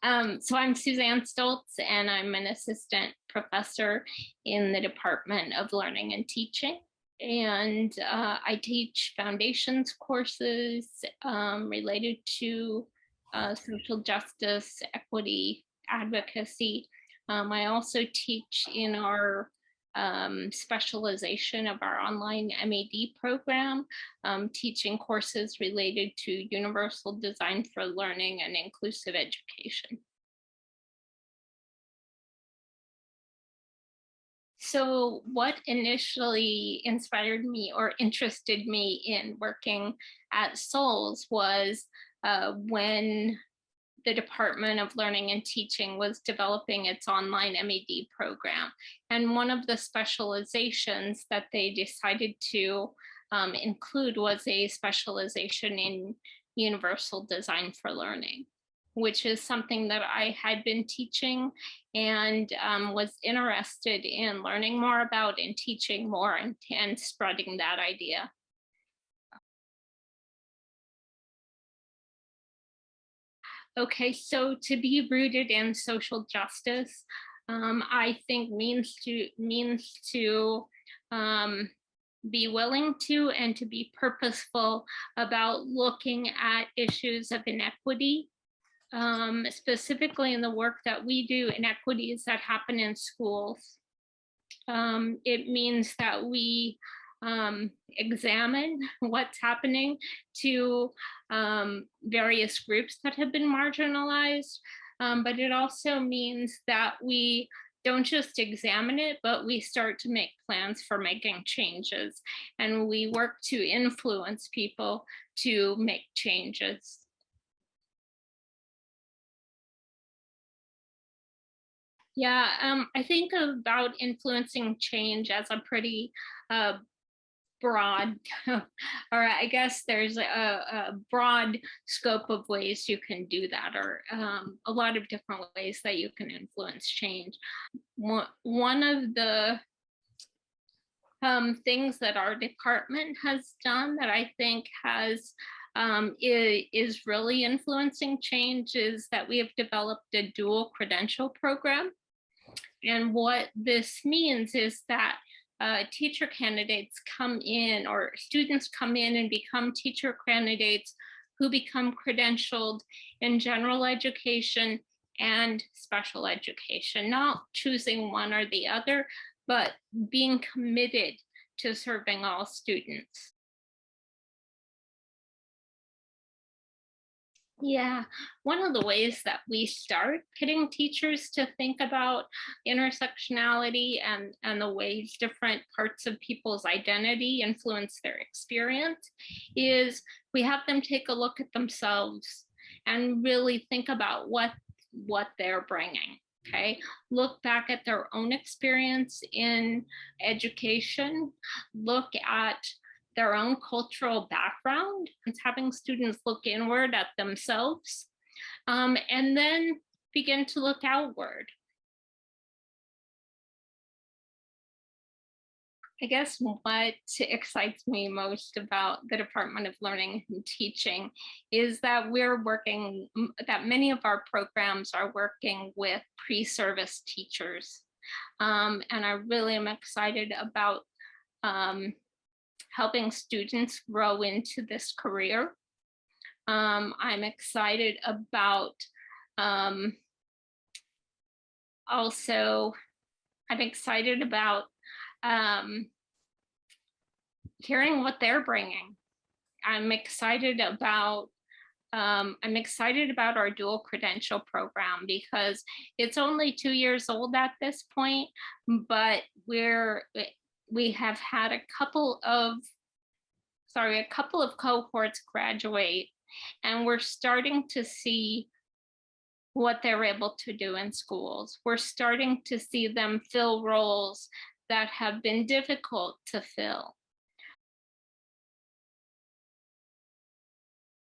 So I'm Suzanne Stolz, and I'm an assistant professor in the Department of Learning and Teaching. And I teach foundations courses related to social justice, equity, advocacy. I also teach in our specialization of our online MED program, teaching courses related to universal design for learning and inclusive education. So what initially inspired me or interested me in working at Stolz was when the Department of Learning and Teaching was developing its online MED program. And one of the specializations that they decided to include was a specialization in universal design for learning, which is something that I had been teaching and was interested in learning more about and teaching more and spreading that idea. Okay, so to be rooted in social justice, I think means to be willing to and to be purposeful about looking at issues of inequity, specifically in the work that we do, inequities that happen in schools. It means that we examine what's happening to various groups that have been marginalized, but it also means that we don't just examine it, but we start to make plans for making changes, and we work to influence people to make changes. Yeah, I think about influencing change as a pretty broad, or I guess there's a broad scope of ways you can do that, or a lot of different ways that you can influence change. One of the things that our department has done that I think is really influencing change is that we have developed a dual credential program. And what this means is that teacher candidates come in, or students come in and become teacher candidates who become credentialed in general education and special education, not choosing one or the other, but being committed to serving all students. Yeah, one of the ways that we start getting teachers to think about intersectionality and the ways different parts of people's identity influence their experience is we have them take a look at themselves and really think about what they're bringing. Okay, look back at their own experience in education, look at their own cultural background. It's having students look inward at themselves, and then begin to look outward. I guess what excites me most about the Department of Learning and Teaching is that that many of our programs are working with pre-service teachers. And I really am excited about helping students grow into this career. I'm excited about hearing what they're bringing. I'm excited about our dual credential program because it's only 2 years old at this point, but we have had a couple of cohorts graduate, and we're starting to see what they're able to do in schools. We're starting to see them fill roles that have been difficult to fill.